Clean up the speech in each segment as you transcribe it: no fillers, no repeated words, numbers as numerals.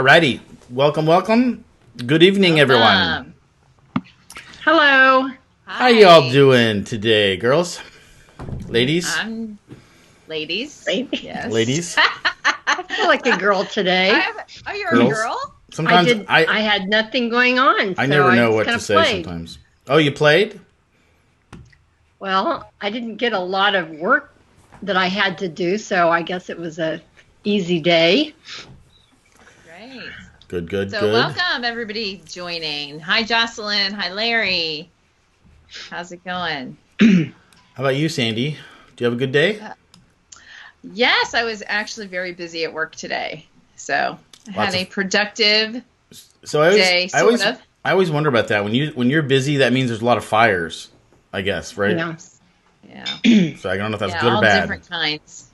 Alrighty, welcome. Good evening, everyone. Hello. Hi. How y'all doing today, girls? Ladies? Ladies. Yes. Ladies? I feel like a girl today. You're Girls? a girl? Sometimes I had nothing going on. I so never know what kinda to say played. sometimes. Oh, you played? Well, I didn't get a lot of work that I had to do, so I guess it was a easy day. Great. Good. So welcome everybody joining. Hi Jocelyn. Hi Larry. How's it going? How about you, Sandy? Do you have a good day? Yes, I was actually very busy at work today. So I had a productive day, sort of. I always wonder about that. When you're busy, that means there's a lot of fires, I guess, right? Yeah. So I don't know if that's good or all bad. Different kinds.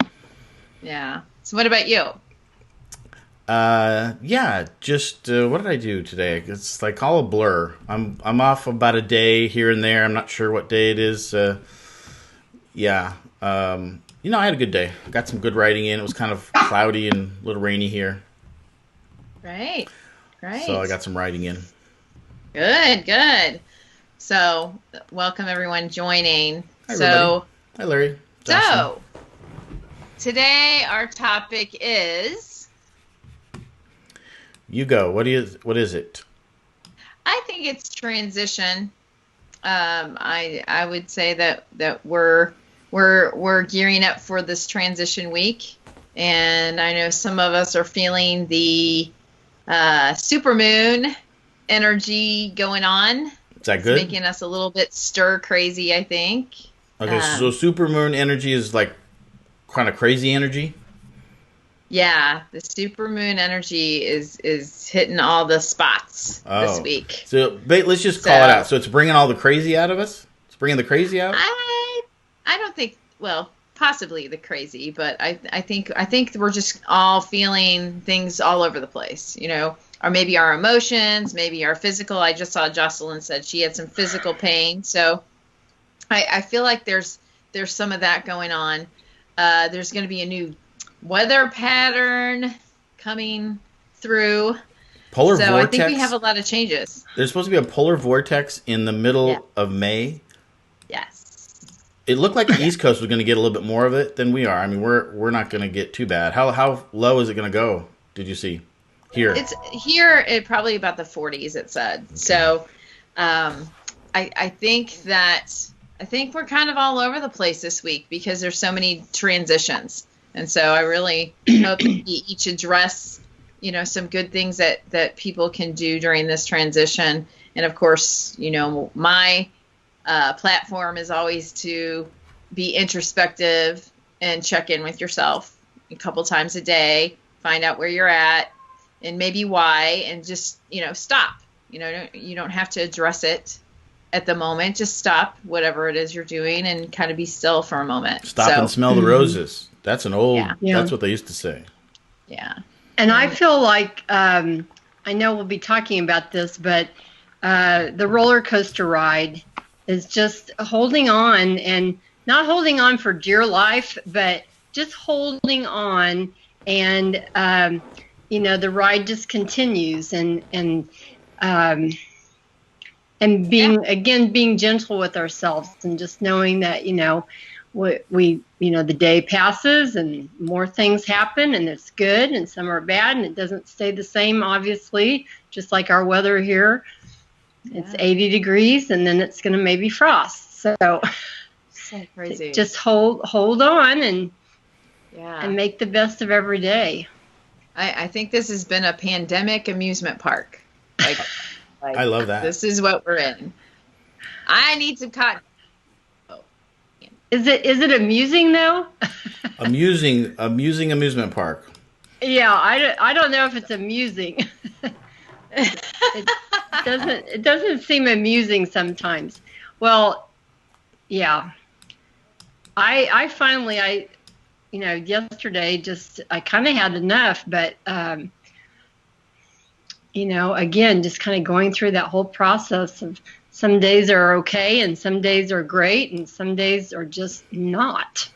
Yeah. So what about you? Just what did I do today? It's like all a blur. I'm off about a day here and there. I'm not sure what day it is. I had a good day. Got some good writing in. It was kind of cloudy and a little rainy here. Great. So I got some writing in. Good. So welcome everyone joining. Hi, everybody. Hi, Larry. Jocelyn. So today our topic is. You go. What is it? I think it's transition. I would say that we're gearing up for this transition week, and I know some of us are feeling the supermoon energy going on. Is that good? It's making us a little bit stir crazy, I think. Okay, so supermoon energy is like kind of crazy energy. Yeah, the supermoon energy is hitting all the spots this week. So let's just call it out. So it's bringing all the crazy out of us? It's bringing the crazy out? I don't think, well, possibly the crazy, but I think we're just all feeling things all over the place, or maybe our emotions, maybe our physical. I just saw Jocelyn said she had some physical pain. So I feel like there's some of that going on. There's going to be a new weather pattern coming through. Polar vortex. I think we have a lot of changes. There's supposed to be a polar vortex in the middle of May. Yes. It looked like the East Coast was going to get a little bit more of it than we are. I mean, we're not going to get too bad. How low is it going to go? Did you see? Here. It's here at probably about the 40s, it said. Okay. So I think we're kind of all over the place this week because there's so many transitions. And so I really hope that we each address, some good things that people can do during this transition. And of course, my platform is always to be introspective and check in with yourself a couple times a day, find out where you're at and maybe why, and just, stop. You don't have to address it at the moment. Just stop whatever it is you're doing and kind of be still for a moment. Stop and smell the roses. That's an old, that's what they used to say. Yeah. And I feel like, I know we'll be talking about this, but the roller coaster ride is just holding on, and not holding on for dear life, but just holding on, and, the ride just continues, and being gentle with ourselves, and just knowing that, the day passes and more things happen, and it's good, and some are bad, and it doesn't stay the same, obviously, just like our weather here. It's 80 degrees, and then it's going to maybe frost. So crazy. Just hold on and make the best of every day. I think this has been a pandemic amusement park. Like I love that. This is what we're in. I need some cotton. Is it amusing though? Amusing amusement park. Yeah, I don't know if it's amusing. It doesn't seem amusing sometimes. Well, yeah. I finally yesterday I kind of had enough, but again, just kind of going through that whole process of some days are okay and some days are great and some days are just not.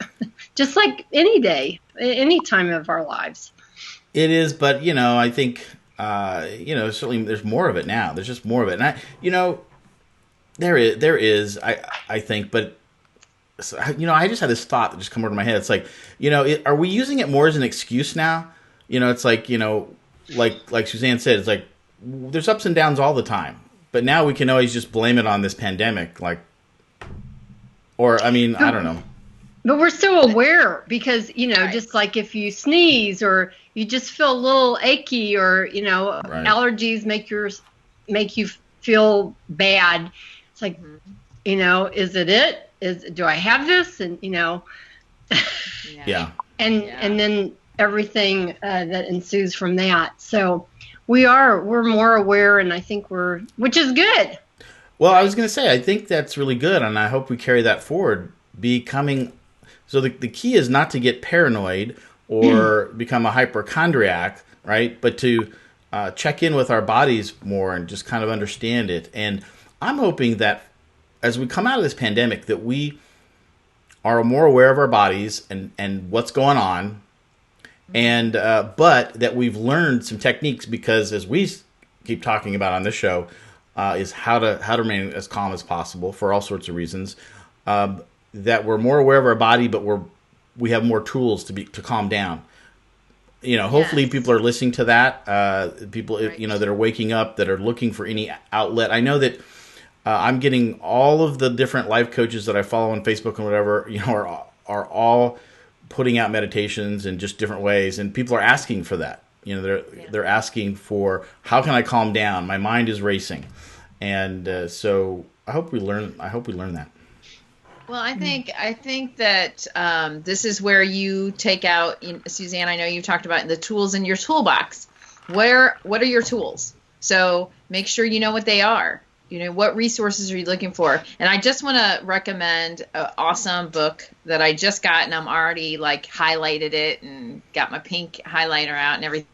Just like any day, any time of our lives. It is, but I think certainly there's more of it now. There's just more of it. And there is, I think, but I just had this thought that just come over my head. It's like, are we using it more as an excuse now? It's like, like Suzanne said, it's like there's ups and downs all the time, but now we can always just blame it on this pandemic, I don't know. But we're so aware because, just like if you sneeze or you just feel a little achy or, Right. allergies make you feel bad. It's like, is it? Do I have this? And, Yeah. and then everything that ensues from that. So we're more aware, and I think which is good. Well, I was going to say, I think that's really good, and I hope we carry that forward. So the key is not to get paranoid or become a hypochondriac, right? But to check in with our bodies more and just kind of understand it. And I'm hoping that as we come out of this pandemic, that we are more aware of our bodies and what's going on, and but that we've learned some techniques, because as we keep talking about on this show, is how to remain as calm as possible for all sorts of reasons. That we're more aware of our body, but we have more tools to calm down. Hopefully Yes. people are listening to that. People, Right. that are waking up, that are looking for any outlet. I know that I'm getting all of the different life coaches that I follow on Facebook and whatever, are all putting out meditations in just different ways, and people are asking for that. They're asking for, how can I calm down? My mind is racing, and so I hope we learn that. Well, I think that this is where you take out, Suzanne, I know you've talked about the tools in your toolbox. What are your tools? So make sure you know what they are. What resources are you looking for? And I just want to recommend an awesome book that I just got, and I'm already highlighted it and got my pink highlighter out and everything.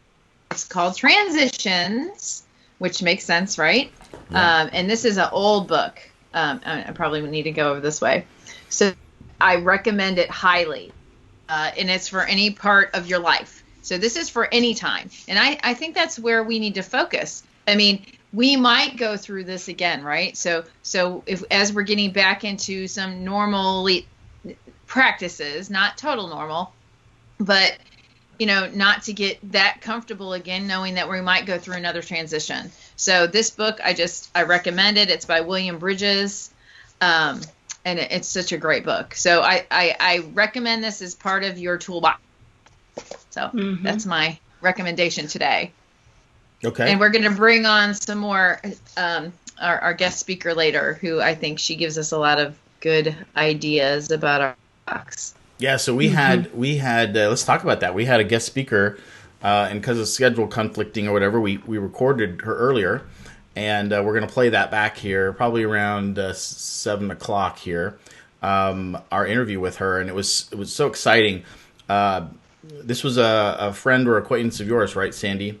It's called Transitions, which makes sense, right? Yeah. And this is an old book. I probably need to go over this way. So I recommend it highly, and it's for any part of your life. So this is for any time, and I think that's where we need to focus. I mean, we might go through this again, right? So as we're getting back into some normal practices, not total normal, but not to get that comfortable again, knowing that we might go through another transition. So this book, I recommend it. It's by William Bridges. And it's such a great book. So I recommend this as part of your toolbox. So that's my recommendation today. Okay. And we're going to bring on some more, our guest speaker later, who I think she gives us a lot of good ideas about our box. Yeah, so we had let's talk about that. We had a guest speaker, and because of schedule conflicting or whatever, we recorded her earlier, and we're going to play that back here, probably around 7 o'clock here, our interview with her, and it was so exciting. This was a friend or acquaintance of yours, right, Sandy?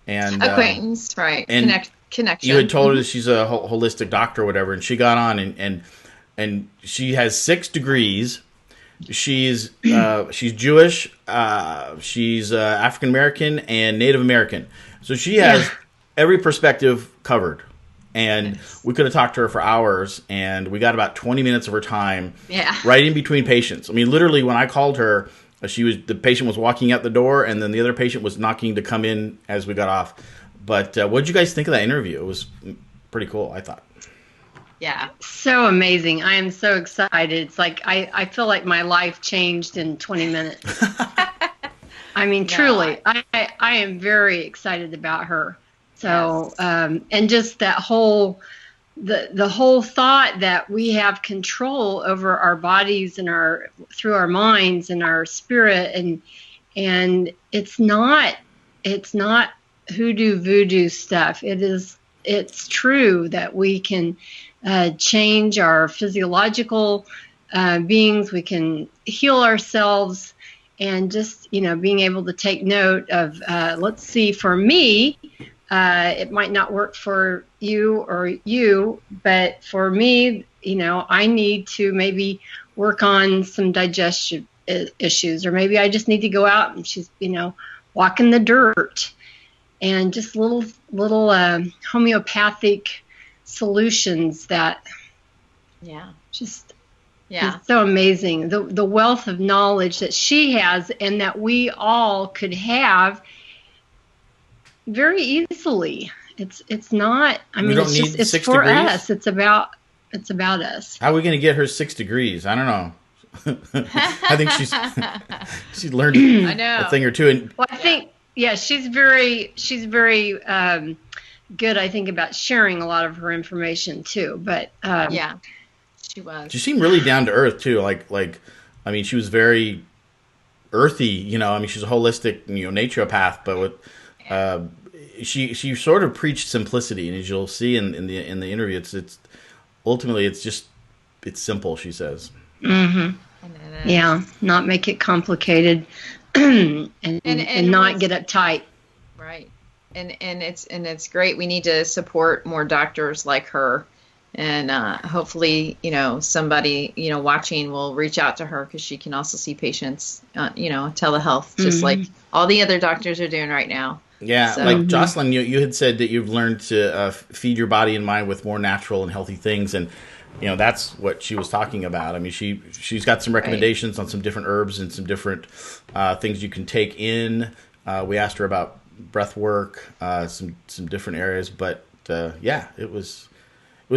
And acquaintance, right? And connection. You had told her that she's a holistic doctor or whatever, and she got on and she has 6 degrees. She's Jewish, she's African American and Native American, so she has every perspective covered. And we could have talked to her for hours, and we got about 20 minutes of her time, right in between patients. I mean, literally, when I called her, the patient was walking out the door, and then the other patient was knocking to come in as we got off. But what did you guys think of that interview? It was pretty cool, I thought. Yeah. So amazing. I am so excited. It's like I feel like my life changed in 20 minutes. I mean, truly, I am very excited about her. So, and just that whole, the whole thought that we have control over our bodies and through our minds and our spirit, and it's not hoodoo voodoo stuff. It's true that we can change our physiological beings. We can heal ourselves, and just being able to take note of. Let's see, for me, it might not work for you, but for me, I need to maybe work on some digestion issues, or maybe I just need to go out and walk in the dirt. and just little homeopathic solutions that just is so amazing. The wealth of knowledge that she has and that we all could have very easily. It's not. I mean, it's just it's for us. It's about us. How are we going to get her 6 degrees? I don't know. I think she's learned a thing or two. And well, I think she's very good. I think about sharing a lot of her information too. But she was. She seemed really down to earth too. Like I mean, she was very earthy. You know, I mean, she's a holistic naturopath, but with she sort of preached simplicity, and as you'll see in the interview, it's ultimately it's simple. She says. Mm-hmm. Yeah, not make it complicated, and not get uptight. Right, and it's great. We need to support more doctors like her, and hopefully, somebody watching will reach out to her because she can also see patients, telehealth, just like all the other doctors are doing right now. Yeah, so. Like Jocelyn, you had said that you've learned to feed your body and mind with more natural and healthy things, and that's what she was talking about. I mean, she's got some recommendations on some different herbs and some different things you can take in. We asked her about breath work, some different areas, but it was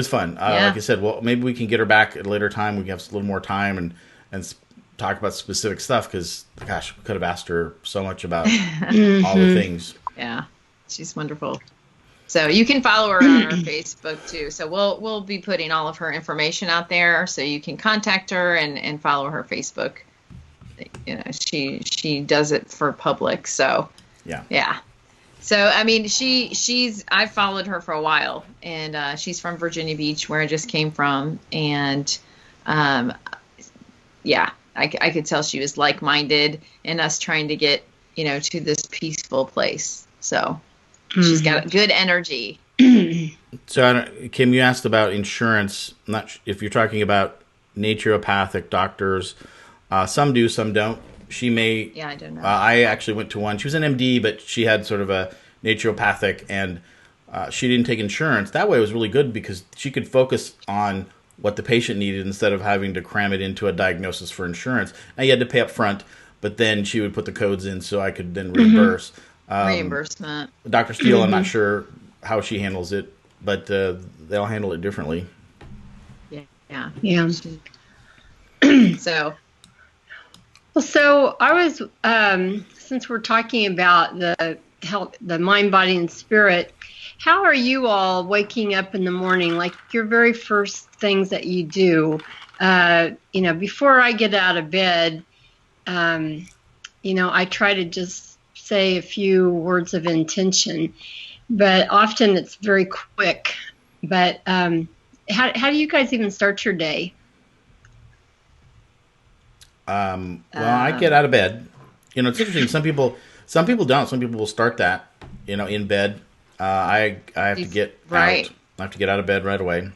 fun. Like I said, well, maybe we can get her back at a later time. We can have a little more time and talk about specific stuff because, gosh, we could have asked her so much about all the things. Yeah, she's wonderful. So you can follow her on her Facebook too. So we'll be putting all of her information out there, so you can contact her and follow her Facebook. She does it for public. So yeah. So I mean, I've followed her for a while, and she's from Virginia Beach, where I just came from, and I could tell she was like-minded in us trying to get to this peaceful place. So she's got good energy. So, Kim, you asked about insurance. I'm not if you're talking about naturopathic doctors. Some do, some don't. She may. Yeah, I don't know. I actually went to one. She was an MD, but she had sort of a naturopathic, and she didn't take insurance. That way, it was really good because she could focus on what the patient needed instead of having to cram it into a diagnosis for insurance. Now, you had to pay up front, but then she would put the codes in so I could then reimburse. Reimbursement. Dr. Steele, I'm not sure how she handles it, but they'll handle it differently. Yeah. So I was, since we're talking about the health, the mind, body, and spirit, how are you all waking up in the morning? Like your very first things that you do, before I get out of bed, I try to just say a few words of intention, but often it's very quick. But how do you guys even start your day? Well, I get out of bed. It's interesting. Some people don't. Some people will start that, in bed. I have to get out. I have to get out of bed right away,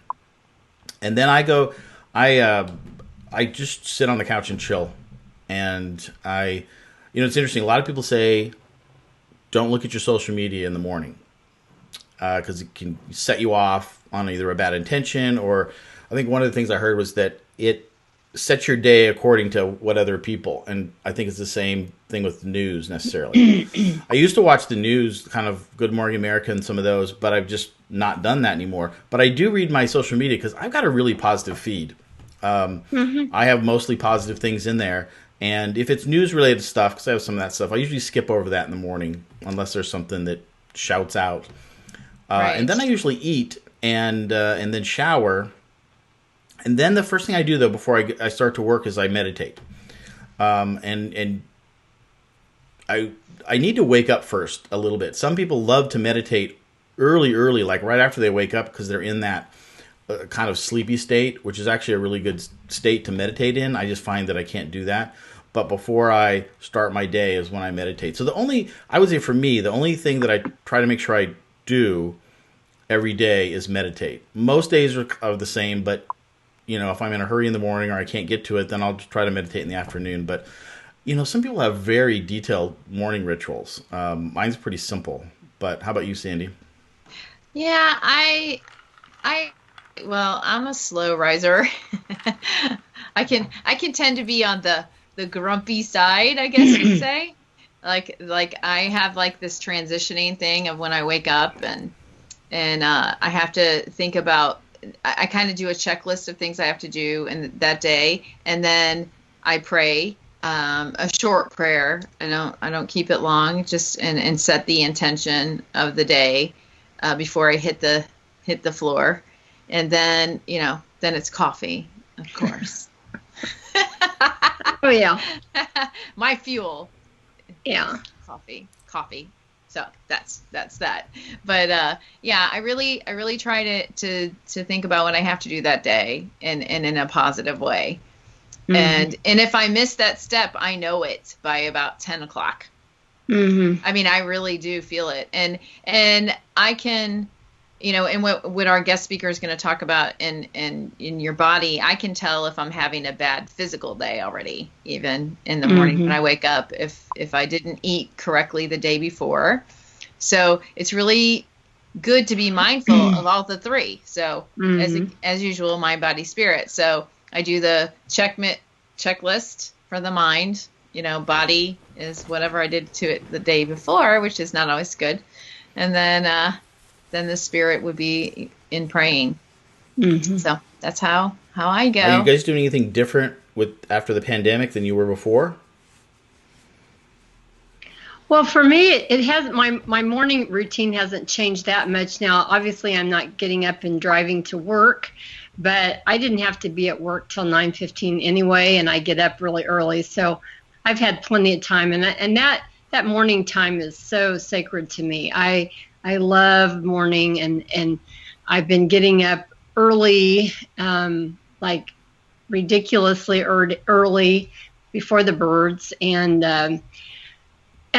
and then I go. I just sit on the couch and chill, and it's interesting. A lot of people say, don't look at your social media in the morning because it can set you off on either a bad intention or I think one of the things I heard was that it sets your day according to what other people. And I think it's the same thing with the news necessarily. I used to watch the news, kind of Good Morning America and some of those, but I've just not done that anymore. But I do read my social media because I've got a really positive feed. I have mostly positive things in there. And if it's news-related stuff, because I have some of that stuff, I usually skip over that in the morning, unless there's something that shouts out. And then I usually eat and then shower. And then the first thing I do, though, before I start to work is I meditate. And I need to wake up first a little bit. Some people love to meditate early, like right after they wake up, because they're in that kind of sleepy state, which is actually a really good state to meditate in. I just find that I can't do that. But before I start my day is when I meditate. So I would say for me, the only thing that I try to make sure I do every day is meditate. Most days are the same, but if I'm in a hurry in the morning or I can't get to it, then I'll just try to meditate in the afternoon. But, some people have very detailed morning rituals. Mine's pretty simple. But how about you, Sandy? Yeah, well, I'm a slow riser. I can tend to be on the grumpy side, I guess you'd say. Like I have like this transitioning thing of when I wake up and I have to think about. I kind of do a checklist of things I have to do in that day, and then I pray a short prayer. I don't keep it long, just and set the intention of the day before I hit the floor, and then then it's coffee, of course. Oh yeah. My fuel. Yeah. Coffee. So that's that. But yeah, I really try to think about what I have to do that day and in a positive way. Mm-hmm. And if I miss that step, I know it by about 10 o'clock. Mm-hmm. I mean, I really do feel it. And I can, and what our guest speaker is going to talk about in your body, I can tell if I'm having a bad physical day already, even in the morning when I wake up, if I didn't eat correctly the day before. So it's really good to be mindful of all the three. So as usual, mind, body, spirit. So I do the checklist for the mind. Body is whatever I did to it the day before, which is not always good. And then the spirit would be in praying. Mm-hmm. So that's how I go. Are you guys doing anything different after the pandemic than you were before? Well, for me, it hasn't. My morning routine hasn't changed that much now. Obviously, I'm not getting up and driving to work, but I didn't have to be at work till 9:15 anyway, and I get up really early, so I've had plenty of time, and that morning time is so sacred to me. I love morning, and I've been getting up early, like ridiculously early before the birds, and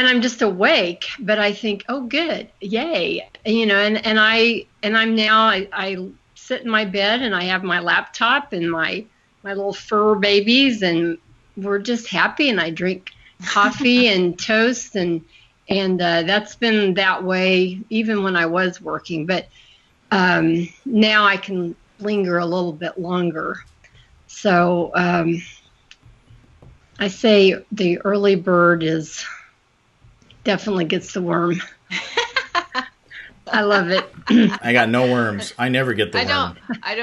I'm just awake, but I think, oh, good, yay, and I'm now, I sit in my bed and I have my laptop and my little fur babies, and we're just happy, and I drink coffee and toast, and that's been that way even when I was working, but now I can linger a little bit longer. So I say the early bird definitely gets the worm. I love it. I got no worms. I never get the worm. I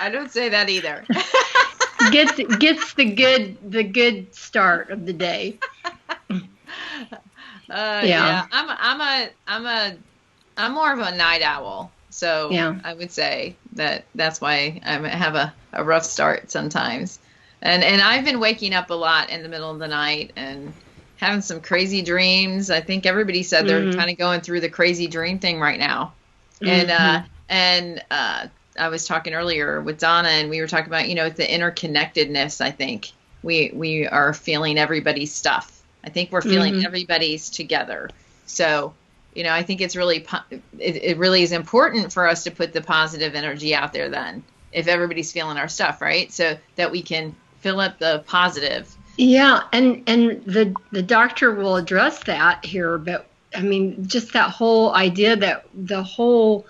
don't say that either. Gets the good start of the day. Yeah. I'm more of a night owl. So yeah. I would say that's why I have a rough start sometimes. And I've been waking up a lot in the middle of the night and having some crazy dreams. I think everybody said they're kind of going through the crazy dream thing right now. And I was talking earlier with Donna, and we were talking about, the interconnectedness. I think we are feeling everybody's stuff. I think we're feeling everybody's together. So, I think it's really, it really is important for us to put the positive energy out there then, if everybody's feeling our stuff, right? So that we can fill up the positive. Yeah, and the doctor will address that here, but I mean, just that whole idea that the whole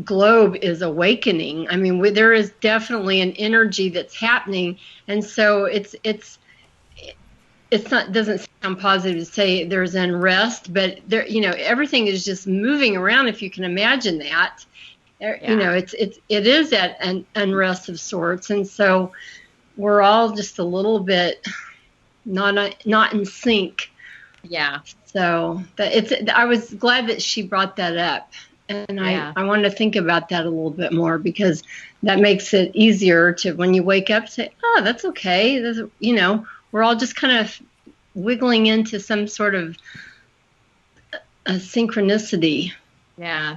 globe is awakening. I mean, there is definitely an energy that's happening, and so it's not, doesn't sound positive to say there's unrest, but there, everything is just moving around. If you can imagine that, it is at an unrest of sorts, and so we're all just a little bit not in sync. Yeah. So I was glad that she brought that up, and I wanted to think about that a little bit more, because that makes it easier to, when you wake up, say, oh, that's okay. We're all just kind of wiggling into some sort of a synchronicity. Yeah.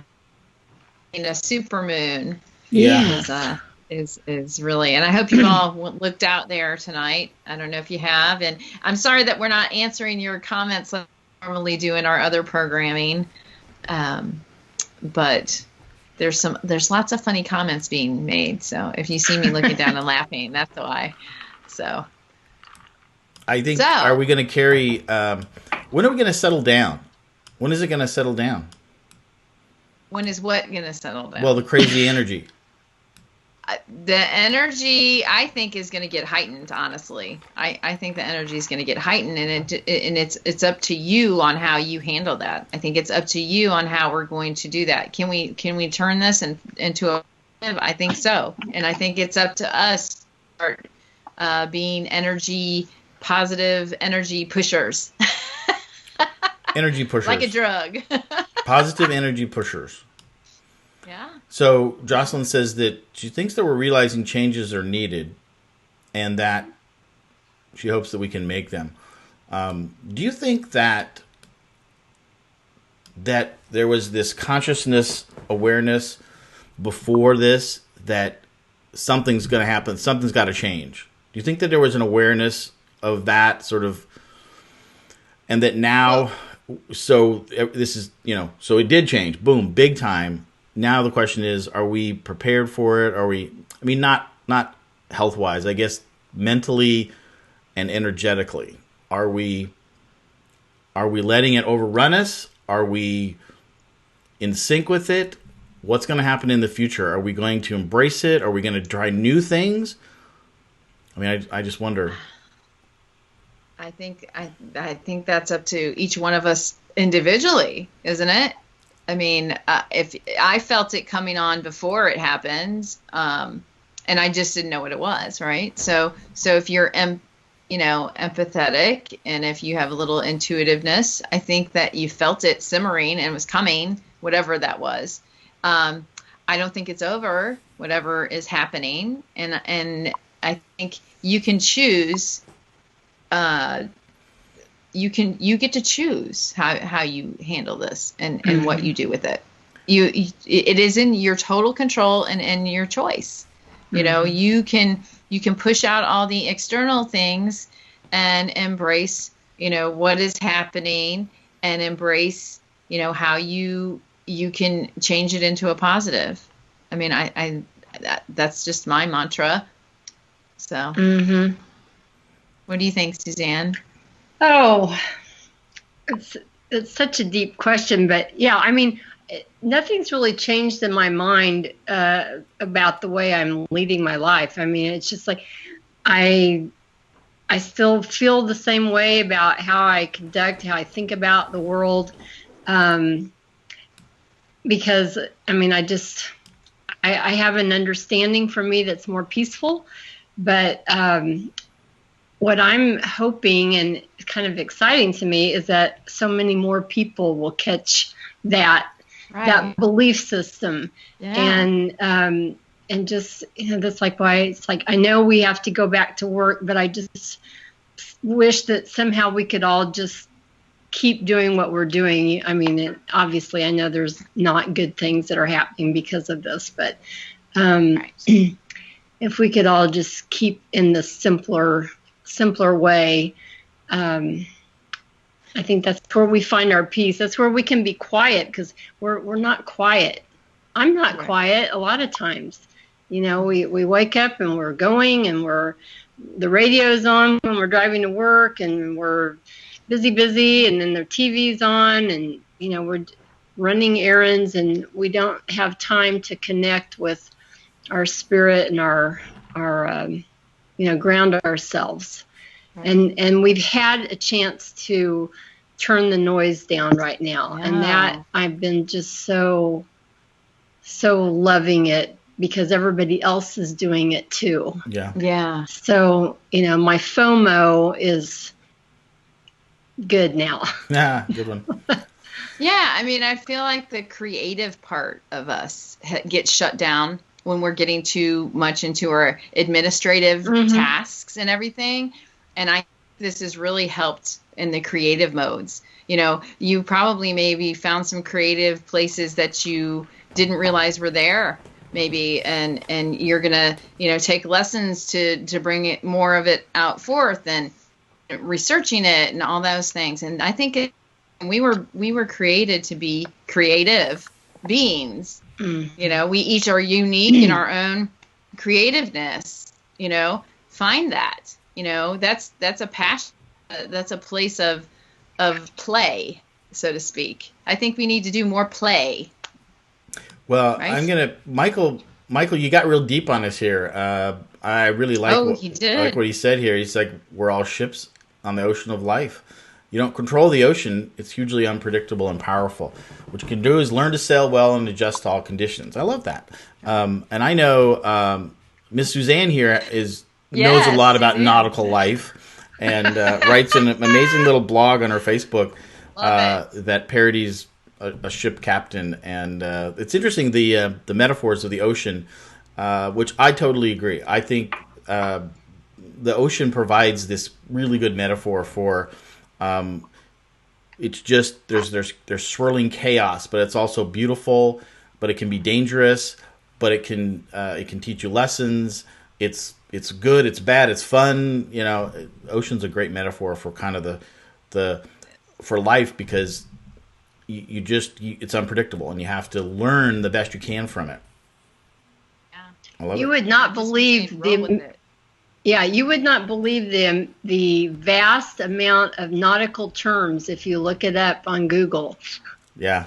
In a supermoon. Yeah. Is really, and I hope you all looked out there tonight. I don't know if you have, and I'm sorry that we're not answering your comments like we normally do in our other programming, but there's lots of funny comments being made. So if you see me looking down and laughing, that's why. So I think, are we going to carry? When are we going to settle down? When is it going to settle down? When is what going to settle down? Well, the crazy energy. The energy, I think, is going to get heightened. Honestly, I think the energy is going to get heightened, and it's up to you on how you handle that. I think it's up to you on how we're going to do that. Can we turn this into a? I think so, and I think it's up to us to start being positive energy pushers. Energy pushers, like a drug. Positive energy pushers. Yeah. So Jocelyn says that she thinks that we're realizing changes are needed, and that she hopes that we can make them. Do you think that there was this consciousness awareness before this that something's going to happen, something's got to change? Do you think that there was an awareness of that sort of, and that now, so this is, so it did change, boom, big time. Now the question is, are we prepared for it? Are we, not health-wise, I guess mentally and energetically. Are we letting it overrun us? Are we in sync with it? What's going to happen in the future? Are we going to embrace it? Are we going to try new things? I just wonder. I think that's up to each one of us individually, isn't it? If I felt it coming on before it happened, and I just didn't know what it was, right? So if you're, empathetic, and if you have a little intuitiveness, I think that you felt it simmering and was coming, whatever that was. I don't think it's over, whatever is happening, and I think you can choose. You get to choose how you handle this and what you do with it. It is in your total control and your choice. You can push out all the external things and embrace, what is happening, and embrace, how you can change it into a positive. That's just my mantra. So, What do you think, Suzanne? Oh, it's such a deep question, but yeah, nothing's really changed in my mind about the way I'm leading my life. It's just like I still feel the same way about how I conduct, how I think about the world, because I have an understanding for me that's more peaceful, but what I'm hoping, and kind of exciting to me, is that so many more people will catch that belief system. Yeah. And just, that's like why it's like, I know we have to go back to work, but I just wish that somehow we could all just keep doing what we're doing. Obviously I know there's not good things that are happening because of this, but if we could all just keep in the simpler way, I think that's where we find our peace. That's where we can be quiet, because we're not quiet. I'm not quiet a lot of times. We wake up and we're going, and the radio's on when we're driving to work, and we're busy, and then the TV's on, and we're running errands, and we don't have time to connect with our spirit and our ground ourselves. Right. And we've had a chance to turn the noise down right now. Yeah. And that I've been just so loving it, because everybody else is doing it too. Yeah. Yeah. So, my FOMO is good now. Yeah, good one. Yeah, I feel like the creative part of us gets shut down when we're getting too much into our administrative tasks and everything. And this has really helped in the creative modes. You probably maybe found some creative places that you didn't realize were there, maybe, and you're gonna take lessons to bring it more of it out forth, and researching it and all those things. And I think we were created to be creative beings. We each are unique in our own creativeness. Find that. That's a passion. That's a place of play. so to speak. I think we need to do more play. Well, Right? Michael, you got real deep on us here. I really like Oh, he did. what he said here. He's like, we're all ships on the ocean of life. You don't control the ocean. It's hugely unpredictable and powerful. What you can do is learn to sail well and adjust to all conditions. I love that. And I know Miss Suzanne here knows a Yes, lot about Suzanne. nautical life and writes an amazing little blog on her Facebook Love it. that parodies a ship captain. And it's interesting, the metaphors of the ocean, which I totally agree. I think the ocean provides this really good metaphor for. It's just there's swirling chaos, but it's also beautiful. But it can be dangerous. But it can teach you lessons. It's good. It's bad. It's fun. You know, ocean's a great metaphor for kind of the for life, because it's unpredictable and you have to learn the best you can from it. Yeah. I love You it. would not Just believe roll with the it. yeah, you would not believe the vast amount of nautical terms if you look it up on Google. Yeah.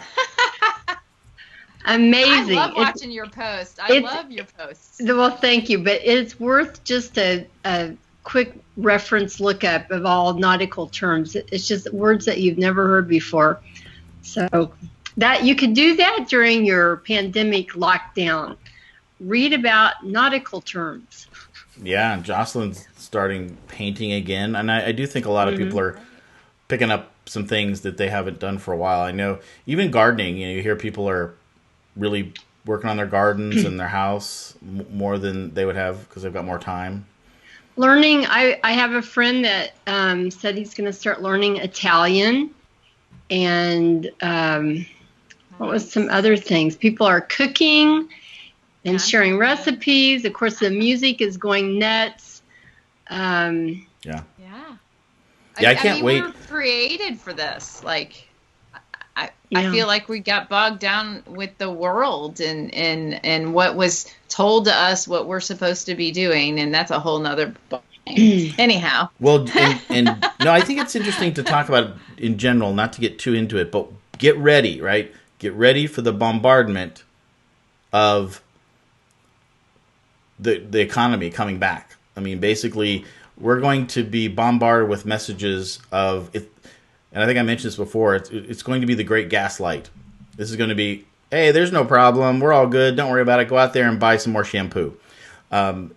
Amazing. I love watching your posts. I it's- love your posts. Well, thank you, but it's worth just a quick reference lookup of all nautical terms. It's just words that you've never heard before. So that you could do that during your pandemic lockdown. Read about nautical terms. Yeah, Jocelyn's starting painting again, and I do think a lot of people are picking up some things that they haven't done for a while. I know even gardening, you hear people are really working on their gardens and their house more than they would have because they've got more time. Learning, I have a friend that said he's going to start learning Italian, and what was some other things? People are cooking and sharing recipes. Of course, the music is going nuts. Yeah. Yeah. Yeah, I can't wait. We're created for this. Like, I Yeah. feel like we got bogged down with the world and what was told to us what we're supposed to be doing, and that's a whole nother thing. Anyhow. Well, and no, I think it's interesting to talk about it in general, not to get too into it, but get ready, right? Get ready for the bombardment of the economy coming back. I mean, basically, we're going to be bombarded with messages of it, and I think I mentioned this before. It's going to be the great gaslight. This is going to be, hey, there's no problem. We're all good. Don't worry about it. Go out there and buy some more shampoo.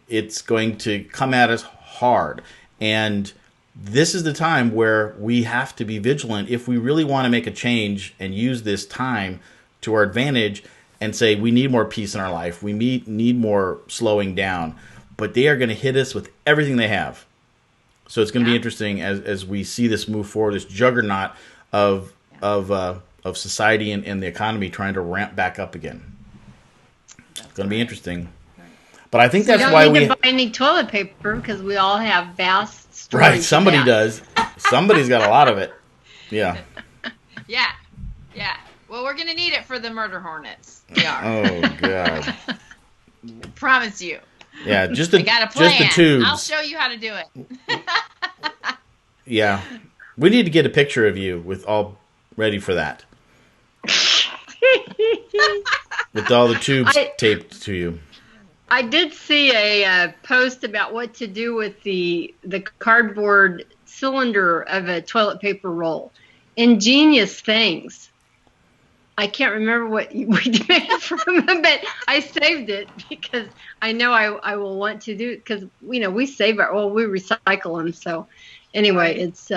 It's going to come at us hard, and this is the time where we have to be vigilant if we really want to make a change and use this time to our advantage and say we need more peace in our life. We need more slowing down. But they are going to hit us with everything they have. So it's going to be interesting as we see this move forward, this juggernaut of society and the economy trying to ramp back up again. It's going to be interesting. But I think that's why We don't need to buy any toilet paper because we all have vast storage. Right, somebody bags. does. Somebody's got a lot of it. Yeah. Yeah. Well, we're gonna need it for the murder hornets. We are. Oh God. Promise you. Yeah, just I got a plan. just the tubes. I'll show you how to do it. Yeah. We need to get a picture of you with all ready for that. With all the tubes taped to you. I did see a post about what to do with the cardboard cylinder of a toilet paper roll. Ingenious things. I can't remember what we made it from, but I saved it because I know I will want to do it because we save we recycle them. So anyway, it's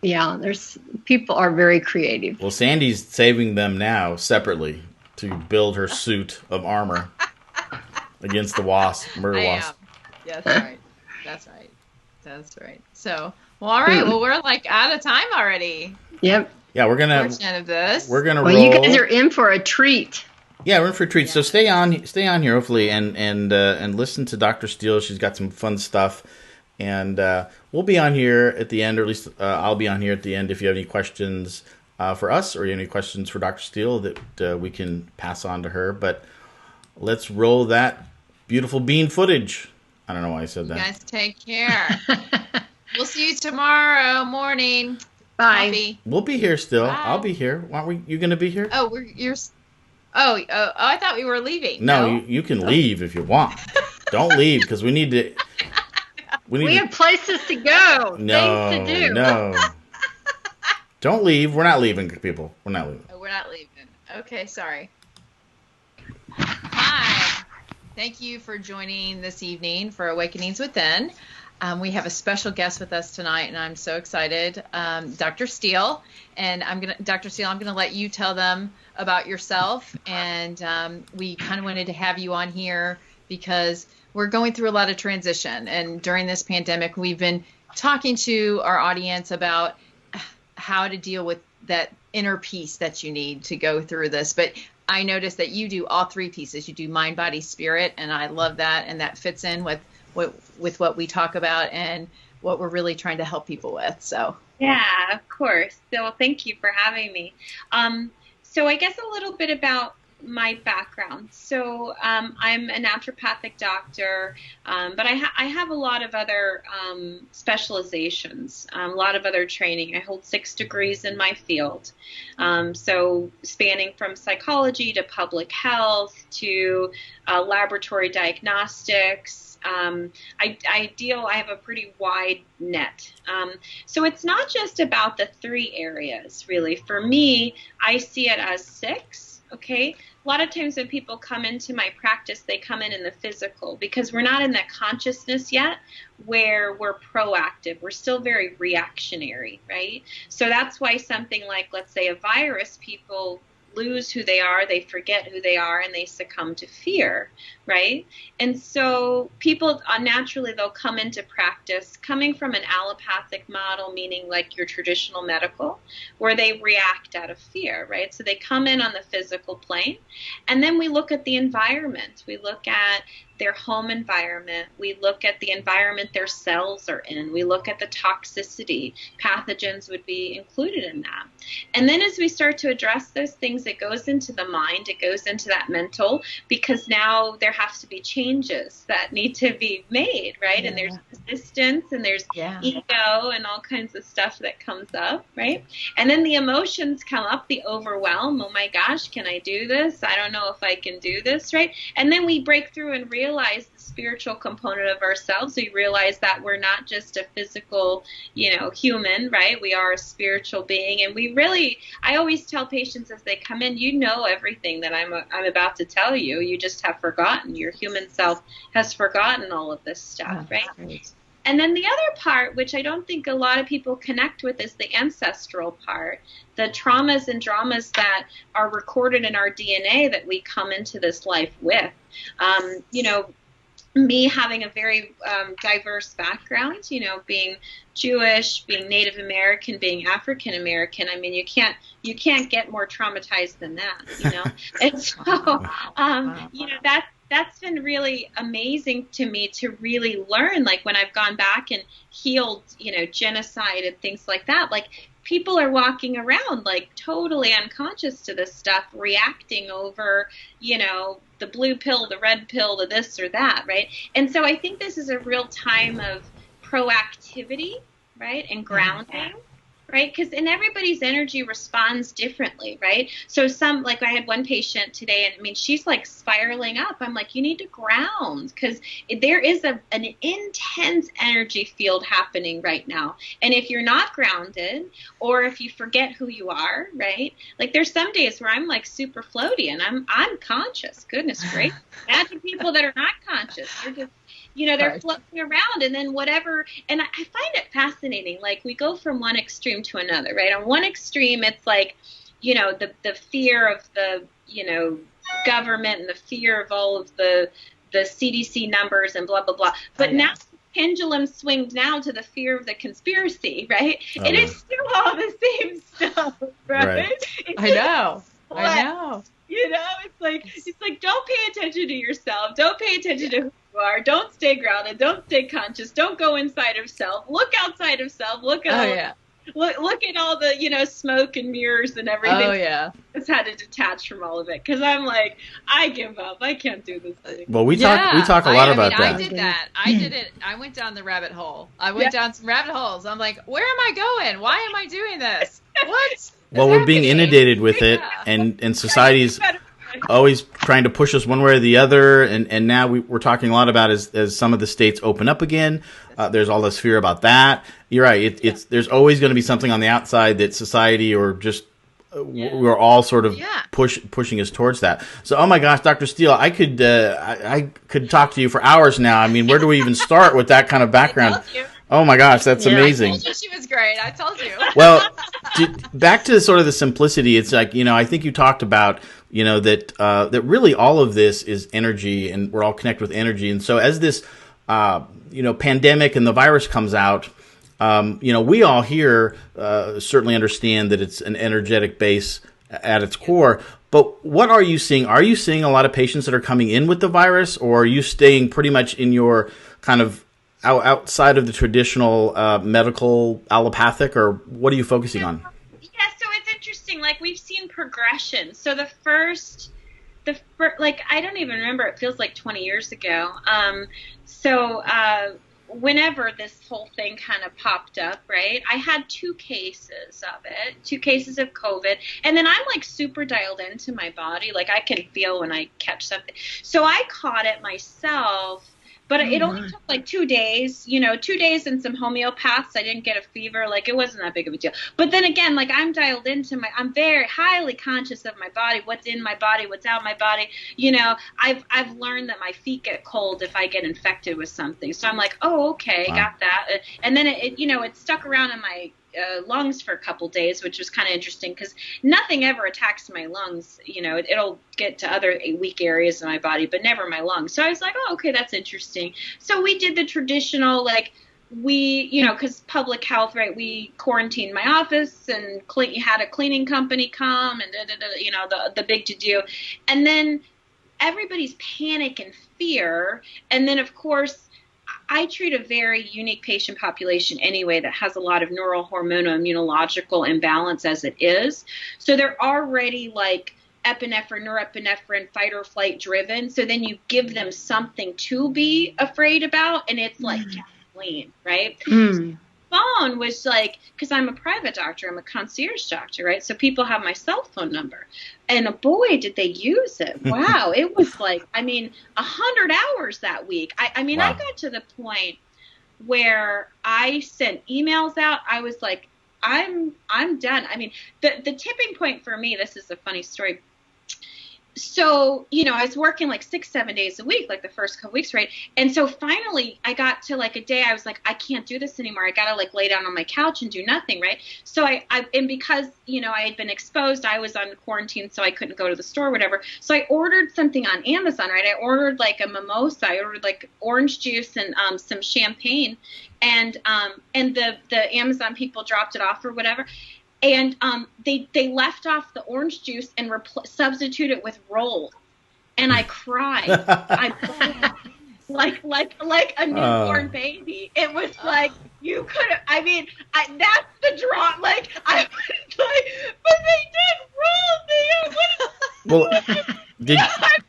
there's people are very creative. Well, Sandy's saving them now separately to build her suit of armor against the murder wasp. That's right. That's right. So, well, all right. Well, we're like out of time already. Yep. Yeah, we're gonna Well, roll. you guys are in for a treat. Yeah, we're in for a treat. Yeah. So stay on here, hopefully, and listen to Dr. Steele. She's got some fun stuff, and we'll be on here at the end, or at least I'll be on here at the end if you have any questions for us, or you have any questions for Dr. Steele that we can pass on to her. But let's roll that beautiful bean footage. I don't know why I said that. You guys take care. We'll see you tomorrow morning. Bye. Coffee. We'll be here still. Bye. I'll be here. Aren't we? You gonna be here? Oh, I thought we were leaving. No, you can leave if you want. Don't leave because we need to. We have places to go. No, things to do. no. Don't leave. We're not leaving, people. We're not leaving. Oh, we're not leaving. Okay, sorry. Hi. Thank you for joining this evening for Awakenings Within. We have a special guest with us tonight, and I'm so excited, Dr. Steele. And Dr. Steele, I'm going to let you tell them about yourself. And we kind of wanted to have you on here because we're going through a lot of transition. And during this pandemic, we've been talking to our audience about how to deal with that inner peace that you need to go through this. But I noticed that you do all three pieces. You do mind, body, spirit, and I love that. And that fits in with what we talk about and what we're really trying to help people with. So yeah, of course. So thank you for having me. So I guess a little bit about my background. So I'm a naturopathic doctor, but I have a lot of other specializations, a lot of other training. I hold 6 degrees in my field, so spanning from psychology to public health to laboratory diagnostics. I have a pretty wide net. So it's not just about the 3 areas, really. For me, I see it as 6. Okay. A lot of times when people come into my practice, they come in the physical because we're not in that consciousness yet where we're proactive. We're still very reactionary, right? So that's why something like, let's say, a virus, people lose who they are, they forget who they are, and they succumb to fear, right? And so people naturally, they'll come into practice coming from an allopathic model, meaning like your traditional medical, where they react out of fear, right? So they come in on the physical plane, and then we look at the environment. We look at their home environment. We look at the environment their cells are in. We look at the toxicity. Pathogens would be included in that. And then as we start to address those things, it goes into the mind. It goes into that mental, because now there has to be changes that need to be made, right? Yeah. And there's resistance and there's ego and all kinds of stuff that comes up, right? And then the emotions come up, the overwhelm. Oh my gosh, can I do this? I don't know if I can do this, right? And then we break through and realize the spiritual component of ourselves. We realize that we're not just a physical, human, right? We are a spiritual being. And I always tell patients as they come in, everything that I'm about to tell you. You just have forgotten. Your human self has forgotten all of this stuff, right? Right. And then the other part, which I don't think a lot of people connect with, is the ancestral part, the traumas and dramas that are recorded in our DNA that we come into this life with. Me having a very diverse background, being Jewish, being Native American, being African American. I mean, you can't get more traumatized than that, And so, that's been really amazing to me to really learn, like when I've gone back and healed, genocide and things like that, like people are walking around like totally unconscious to this stuff, reacting over, the blue pill, the red pill, the this or that, right? And so I think this is a real time of proactivity, right, and grounding. Right? Because everybody's energy responds differently, right? So like I had one patient today, and she's like spiraling up. I'm like, you need to ground, because there is an intense energy field happening right now. And if you're not grounded, or if you forget who you are, right? Like there's some days where I'm like super floaty and I'm conscious. Goodness gracious. Imagine people that are not conscious. They're just they're floating around, and then whatever. And I find it fascinating. Like we go from one extreme to another, right? On one extreme, it's like, the fear of the, government and the fear of all of the CDC numbers and blah, blah, blah. But now the pendulum swings now to the fear of the conspiracy, right? And it's still all the same stuff, right? I know. It's like, don't pay attention to yourself. Don't pay attention to who you are. Don't stay grounded. Don't stay conscious. Don't go inside of self. Look outside of self. Look at look at all the, smoke and mirrors and everything. Oh yeah. I just had to detach from all of it because I'm like, I give up. I can't do this thing. Well, we talk a lot about that. I did that. I did it. I went down the rabbit hole. I went down some rabbit holes. I'm like, where am I going? Why am I doing this? What? Well, we're being inundated with it, and society's always trying to push us one way or the other. And now we're talking a lot about as some of the states open up again. There's all this fear about that. You're right. There's always going to be something on the outside that society or just we're all sort of pushing us towards that. So, oh my gosh, Dr. Steele, I could talk to you for hours now. I mean, where do we even start with that kind of background? Oh my gosh, that's amazing. I told you she was great. I told you. Well, back to sort of the simplicity. It's like, I think you talked about, that really all of this is energy, and we're all connected with energy. And so as this, pandemic and the virus comes out, we all here certainly understand that it's an energetic base at its core. But what are you seeing? Are you seeing a lot of patients that are coming in with the virus, or are you staying pretty much in your kind of outside of the traditional medical allopathic, or what are you focusing on? Yeah, so it's interesting. Like, we've seen progression. So the first, like, I don't even remember. It feels like 20 years ago. Whenever this whole thing kind of popped up, right, I had 2 cases of COVID. And then I'm like super dialed into my body. Like, I can feel when I catch something. So I caught it myself. But it only took like 2 days, 2 days and some homeopaths. I didn't get a fever. Like, it wasn't that big of a deal. But then again, like, I'm dialed into I'm very highly conscious of my body, what's in my body, what's out my body. I've learned that my feet get cold if I get infected with something. So I'm like, oh, okay, got that. And then it stuck around in my lungs for a couple days, which was kind of interesting because nothing ever attacks my lungs. It'll get to other weak areas of my body, but never my lungs. So I was like, oh, okay, that's interesting. So we did the traditional, like, because public health, right? We quarantined my office and had a cleaning company come and the big to do, and then everybody's panic and fear, and then of course, I treat a very unique patient population anyway that has a lot of neurohormonal immunological imbalance as it is. So they're already like epinephrine, norepinephrine, fight or flight driven. So then you give them something to be afraid about, and it's like gasoline, right? Phone was like, because I'm a private doctor, I'm a concierge doctor, right? So people have my cell phone number. And boy, did they use it. Wow. It was like, 100 hours that week. I got to the point where I sent emails out. I was like, I'm done. The tipping point for me, this is a funny story. So, I was working like 6-7 days a week, like the first couple weeks, right? And so finally I got to like a day I was like, I can't do this anymore. I got to like lay down on my couch and do nothing, right? So and because, I had been exposed, I was on quarantine, so I couldn't go to the store or whatever. So I ordered something on Amazon, right? I ordered like a mimosa. I ordered like orange juice and some champagne, and the Amazon people dropped it off or whatever. And they left off the orange juice and substituted it with roll, and I cried. I like a newborn baby. It was like you could. That's the draw. Like I was like, but they did roll me. Did it wasn't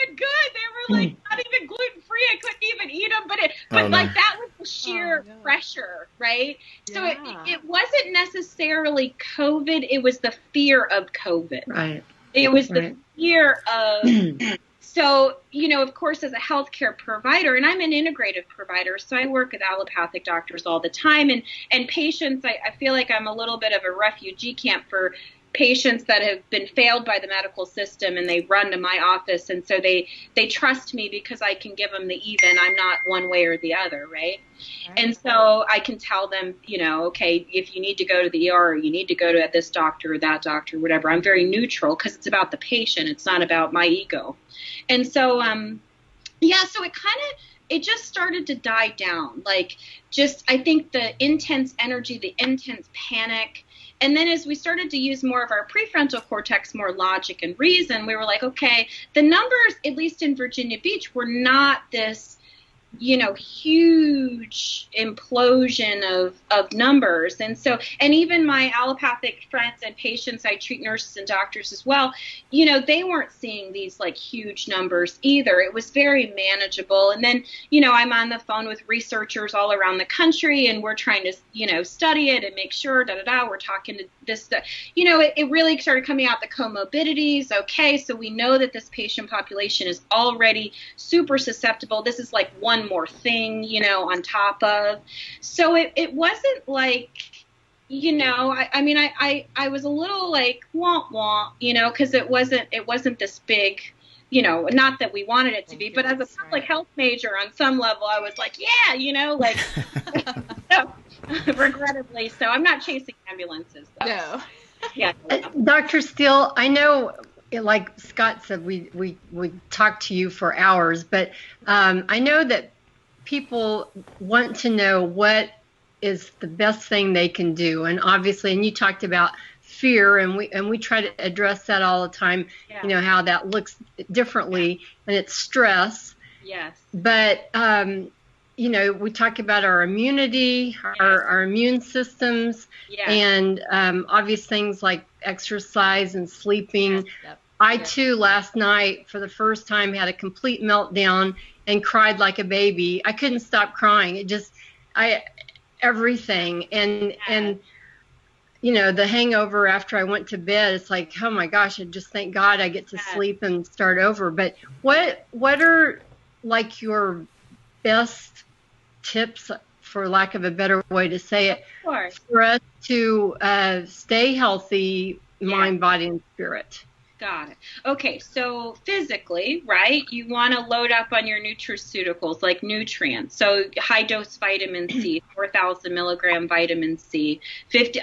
even good. They were like not even gluten free. I couldn't even eat them. But that was the sheer pressure, right? So it wasn't necessarily COVID. It was the fear of COVID. Right. It was the fear of. So, of course, as a healthcare provider, and I'm an integrative provider, so I work with allopathic doctors all the time, and patients. I feel like I'm a little bit of a refugee camp for patients that have been failed by the medical system, and they run to my office, and so they trust me because I can give them the even. I'm not one way or the other, right? And so I can tell them, okay, if you need to go to the ER, or you need to go to this doctor or that doctor, or whatever. I'm very neutral because it's about the patient. It's not about my ego. And so, so it just started to die down. Like, I think the intense energy, the intense panic. And then as we started to use more of our prefrontal cortex, more logic and reason, we were like, okay, the numbers, at least in Virginia Beach, were not this huge implosion of numbers. And so, and even my allopathic friends and patients, I treat nurses and doctors as well, they weren't seeing these like huge numbers either. It was very manageable. And then, I'm on the phone with researchers all around the country, and we're trying to, study it and make sure, we're talking to this, it really started coming out, the comorbidities. Okay, so we know that this patient population is already super susceptible. This is like one more thing, on top of. So it wasn't like, I was a little like womp womp, because it wasn't this big, not that we wanted it to be, but as a public health major on some level, I was like, yeah, like, so, regrettably. So I'm not chasing ambulances, though. No. Yeah. Dr. Steele, I know, like Scott said, we talked to you for hours, but I know that people want to know what is the best thing they can do. And obviously, and you talked about fear, and we try to address that all the time, how that looks differently, and it's stress. Yes. But, we talk about our immunity, our immune systems, and obvious things like exercise and sleeping. Yep. I, too, last night, for the first time, had a complete meltdown and cried like a baby. I couldn't stop crying. Everything. And the hangover after I went to bed, it's like, oh my gosh, I just thank God I get to sleep and start over. But what are like your best tips, for lack of a better way to say it, for us to stay healthy, mind, body, and spirit? Got it. Okay, so physically, right, you want to load up on your nutraceuticals, like nutrients. So high-dose vitamin C, 4,000 milligram vitamin C,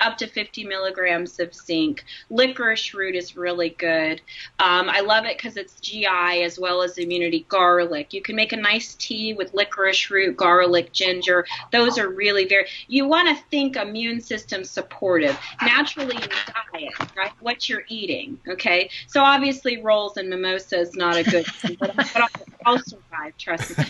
up to 50 milligrams of zinc. Licorice root is really good. I love it because it's GI as well as immunity. Garlic. You can make a nice tea with licorice root, garlic, ginger. Those are really you want to think immune system supportive. Naturally, in diet, right, what you're eating, okay? So obviously rolls and mimosa is not a good thing, but I'll survive, trust me.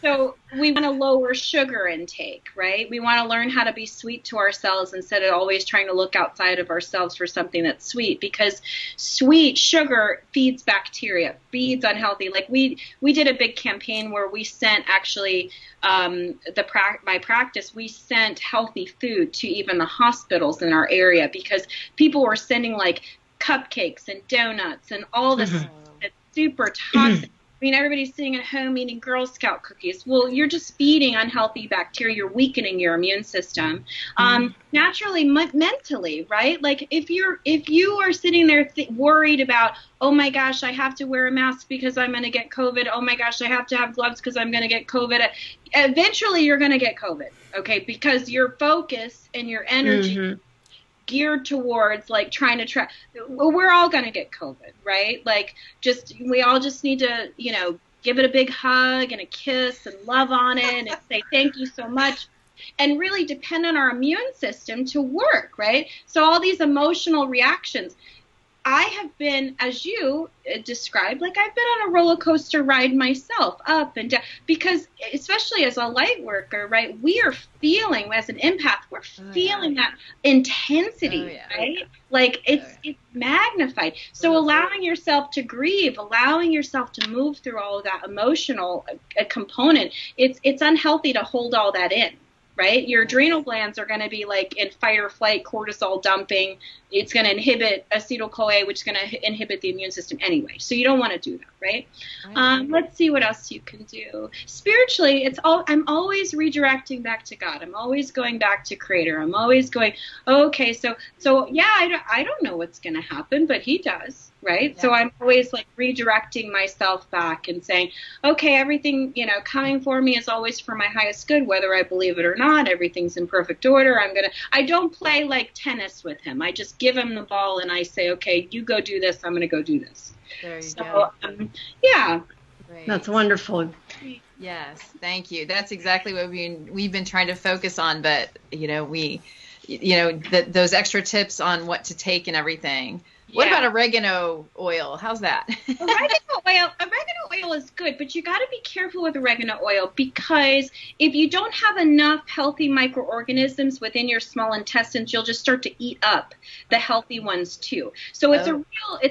So we want to lower sugar intake, right? We want to learn how to be sweet to ourselves instead of always trying to look outside of ourselves for something that's sweet, because sweet sugar feeds bacteria, feeds unhealthy. Like we did a big campaign where we sent actually my practice, we sent healthy food to even the hospitals in our area, because people were sending like cupcakes and donuts and all this that's super toxic. I mean, everybody's sitting at home eating Girl Scout cookies. Well, you're just feeding unhealthy bacteria. You're weakening your immune system. Naturally, mentally, right? Like if you are sitting there worried about, oh my gosh, I have to wear a mask because I'm going to get COVID. Oh my gosh, I have to have gloves because I'm going to get COVID. Eventually, you're going to get COVID, okay? Because your focus and your energy geared towards like trying to track. Well, we're all going to get COVID, right? Like we all just need to, give it a big hug and a kiss and love on it and say thank you so much, and really depend on our immune system to work, right? So all these emotional reactions. I have been, as you described, like I've been on a roller coaster ride myself, up and down, because especially as a light worker, right, we are feeling, as an empath, we're feeling that intensity, right? Like it's magnified. So allowing yourself to grieve, allowing yourself to move through all of that emotional component, it's unhealthy to hold all that in. Right? Your adrenal glands are going to be like in fight or flight, cortisol dumping. It's going to inhibit acetyl-CoA, which is going to inhibit the immune system anyway. So you don't want to do that, right? Let's see what else you can do. Spiritually, I'm always redirecting back to God. I'm always going back to Creator. I'm always going, okay, so yeah, I don't know what's going to happen, but He does. Right? Yeah. So I'm always like redirecting myself back and saying, okay, everything, coming for me is always for my highest good, whether I believe it or not. Everything's in perfect order. I don't play like tennis with Him. I just give Him the ball and I say, okay, you go do this. I'm going to go do this. There you go. Yeah. Great. That's wonderful. Yes. Thank you. That's exactly what we've been trying to focus on, but those extra tips on what to take and everything. What Yeah. about oregano oil? How's that? Oregano oil is good, but you got to be careful with oregano oil, because if you don't have enough healthy microorganisms within your small intestines, you'll just start to eat up the healthy ones too. So it's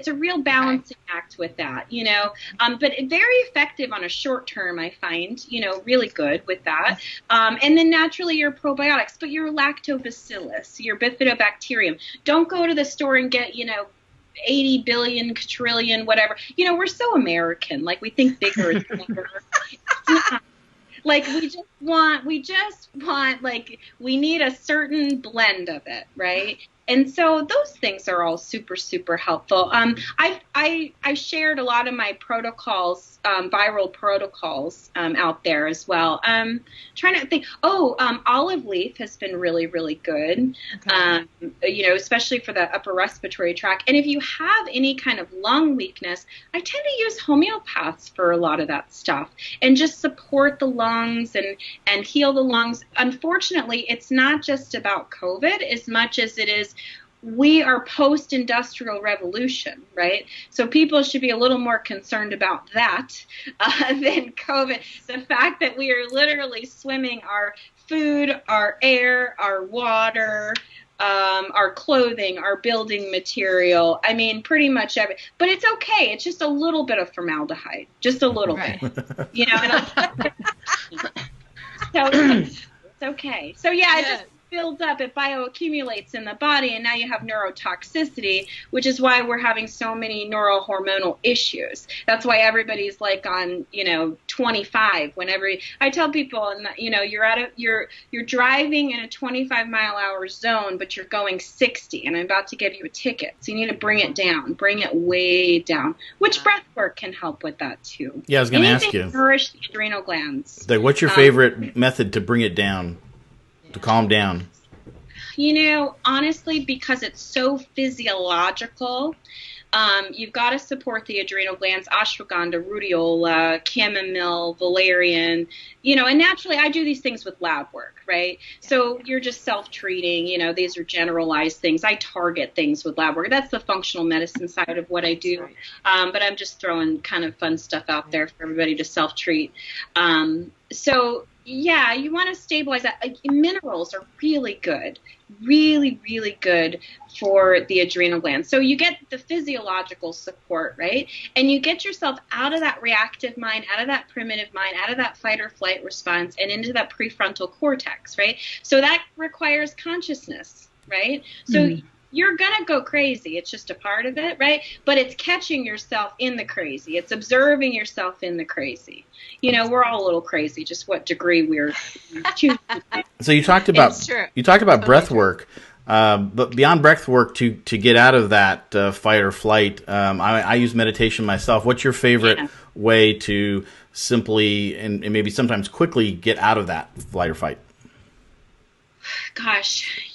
a real balancing act with that, but very effective on a short term, I find, really good with that. And then naturally your probiotics, but your lactobacillus, your bifidobacterium. Don't go to the store and get, 80 billion, quadrillion, whatever. We're so American. Like, we think bigger is better. Like, we just want, like, we need a certain blend of it, right? And so those things are all super, super helpful. I shared a lot of my protocols, viral protocols, out there as well. Trying to think. Olive leaf has been really, really good. Okay. Especially for the upper respiratory tract. And if you have any kind of lung weakness, I tend to use homeopaths for a lot of that stuff and just support the lungs and heal the lungs. Unfortunately, it's not just about COVID as much as it is, we are post-industrial revolution, right? So people should be a little more concerned about that than COVID. The fact that we are literally swimming our food, our air, our water, our clothing, our building material. I mean, pretty much everything. But it's okay. It's just a little bit of formaldehyde, just a little bit. So it's okay. So yeah, it just builds up, it bioaccumulates in the body, and now you have neurotoxicity, which is why we're having so many neurohormonal issues. That's why everybody's like on, 25 whenever I tell people, you're driving in a 25-mile-an-hour zone, but you're going 60, and I'm about to give you a ticket. So you need to bring it down, bring it way down, which breath work can help with that too. Yeah, I was going to ask you. Nourish the adrenal glands. Like, what's your favorite method to bring it down? To calm down? Honestly, because it's so physiological, you've got to support the adrenal glands, ashwagandha, rhodiola, chamomile, valerian, and naturally I do these things with lab work, right? So you're just self-treating, these are generalized things. I target things with lab work. That's the functional medicine side of what I do. But I'm just throwing kind of fun stuff out there for everybody to self-treat. Yeah, you want to stabilize that. Minerals are really good, really, really good for the adrenal glands. So you get the physiological support, right? And you get yourself out of that reactive mind, out of that primitive mind, out of that fight or flight response, and into that prefrontal cortex, right? So that requires consciousness, right? So you're going to go crazy. It's just a part of it, right? But it's catching yourself in the crazy. It's observing yourself in the crazy. We're all a little crazy, just what degree we're choosing. So you talked about breath work, but beyond breath work to get out of that fight or flight, I use meditation myself. What's your favorite way to simply and maybe sometimes quickly get out of that flight or fight? Gosh,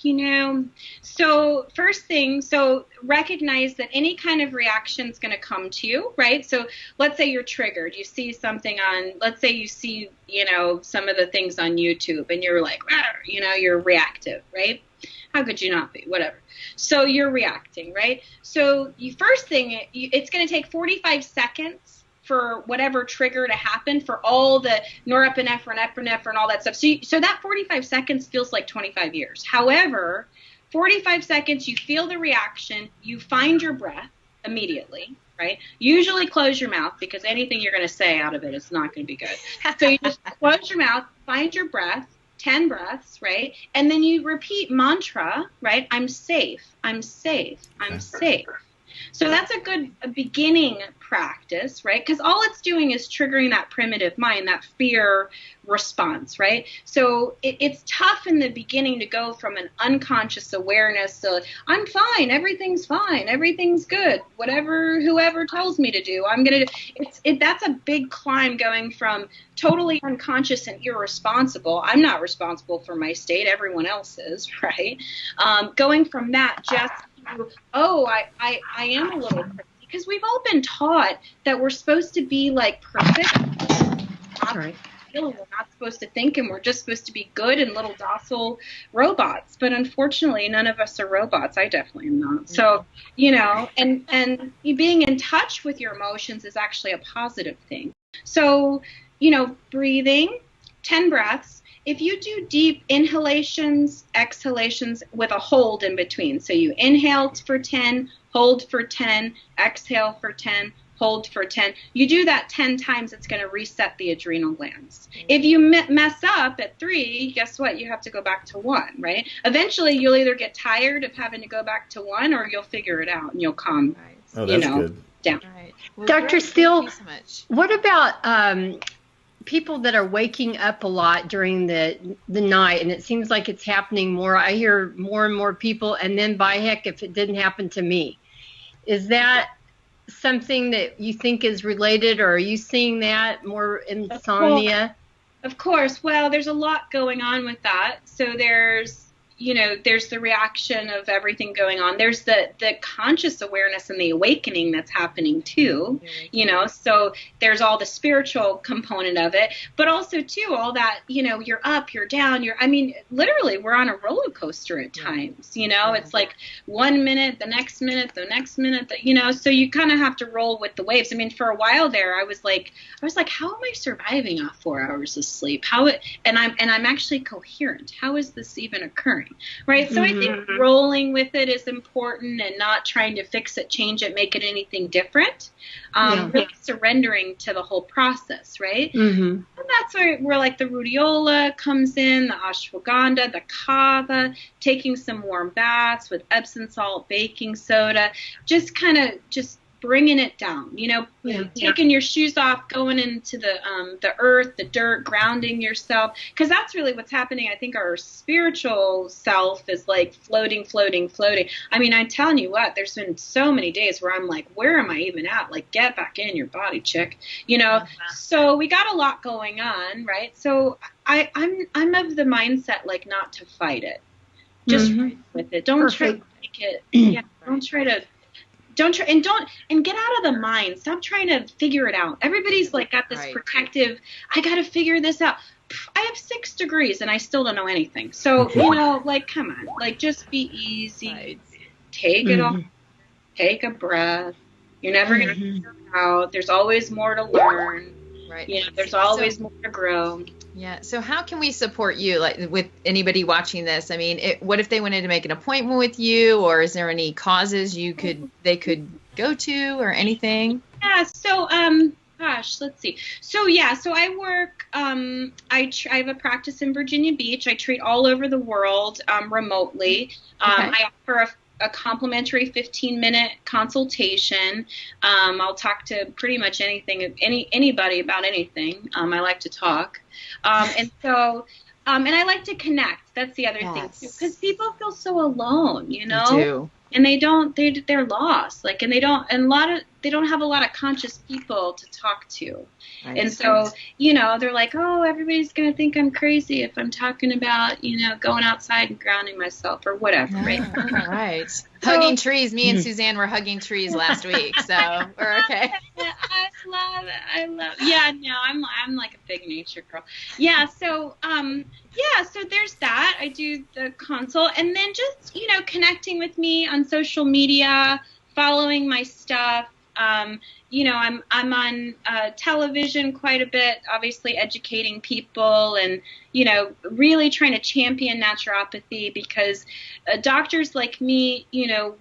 so first thing, recognize that any kind of reaction is going to come to you, right? So let's say you're triggered. You see something let's say you see, some of the things on YouTube and you're like, you're reactive, right? How could you not be? Whatever. So you're reacting, right? So first thing, it's going to take 45 seconds for whatever trigger to happen for all the norepinephrine, epinephrine, all that stuff. So that 45 seconds feels like 25 years. However, 45 seconds, you feel the reaction, you find your breath immediately, right? Usually close your mouth because anything you're going to say out of it is not going to be good. So you just close your mouth, find your breath, 10 breaths, right? And then you repeat mantra, right? I'm safe, I'm safe, I'm safe. So that's a good beginning practice, right? Because all it's doing is triggering that primitive mind, that fear response, right? So it's tough in the beginning to go from an unconscious awareness to I'm fine, everything's good, whoever tells me to do, I'm gonna do. That's a big climb going from totally unconscious and irresponsible. I'm not responsible for my state, everyone else is, right? Going from that just I am a little crazy, because we've all been taught that we're supposed to be like perfect. All right. feel and we're not supposed to think and we're just supposed to be good and little docile robots. But unfortunately, none of us are robots. I definitely am not. So, and being in touch with your emotions is actually a positive thing. So, breathing, 10 breaths. If you do deep inhalations, exhalations with a hold in between. So you inhale for 10, hold for 10, exhale for 10, hold for 10. You do that 10 times, it's going to reset the adrenal glands. If you mess up at 3, guess what? You have to go back to 1, right? Eventually, you'll either get tired of having to go back to 1 or you'll figure it out and you'll calm, Oh, that's good. down. Right. Well, Dr. Steele, thank you so much. what about people that are waking up a lot during the night, and it seems like it's happening more? I hear more and more people, and then by heck, if it didn't happen to me. Is that something that you think is related, or are you seeing that more insomnia? Of course. Well, there's a lot going on with that. So there's the reaction of everything going on. There's the conscious awareness and the awakening that's happening too, so there's all the spiritual component of it, but also too, all that, you're up, you're down, literally we're on a roller coaster at times, it's like 1 minute, the next minute, so you kind of have to roll with the waves. For a while there, I was like, how am I surviving off 4 hours of sleep? And I'm actually coherent. How is this even occurring? Right. So I think rolling with it is important and not trying to fix it, change it, make it anything different. Really surrendering to the whole process. Right. And that's where like the rhodiola comes in, the ashwagandha, the kava, taking some warm baths with Epsom salt, baking soda, just bringing it down, taking your shoes off, going into the earth, the dirt, grounding yourself, because that's really what's happening. I think our spiritual self is like floating. I'm telling you what, there's been so many days where I'm like, where am I even at? Like, get back in your body, chick, So we got a lot going on, right? So I'm of the mindset, like, not to fight it, just with it. Don't try to make it. Don't try and get out of the mind. Stop trying to figure it out. Everybody's like got this protective, I got to figure this out. I have 6 degrees and I still don't know anything. So, come on, like, just be easy. Take it off. Take a breath. You're never going to figure it out. There's always more to learn. Right. There's always more to grow. Yeah. So how can we support you, like, with anybody watching this? What if they wanted to make an appointment with you, or is there any causes they could go to, or anything? Yeah. So, let's see. So I work, I have a practice in Virginia Beach. I treat all over the world, remotely. I offer a complimentary 15-minute consultation. I'll talk to pretty much anybody about anything. I like to talk. And I like to connect. That's the other thing too, because people feel so alone, They do. And they're lost, like, and they don't have a lot of conscious people to talk to. Right. And so, they're like, oh, everybody's going to think I'm crazy if I'm talking about, going outside and grounding myself or whatever. Right. All right. Hugging trees. Me and Suzanne were hugging trees last week, so we're okay. I love it. Yeah, no, I'm like a big nature girl. Yeah. So, so there's that. I do the consult, and then just, connecting with me on social media, following my stuff. I'm on television quite a bit, obviously educating people and, really trying to champion naturopathy, because doctors like me,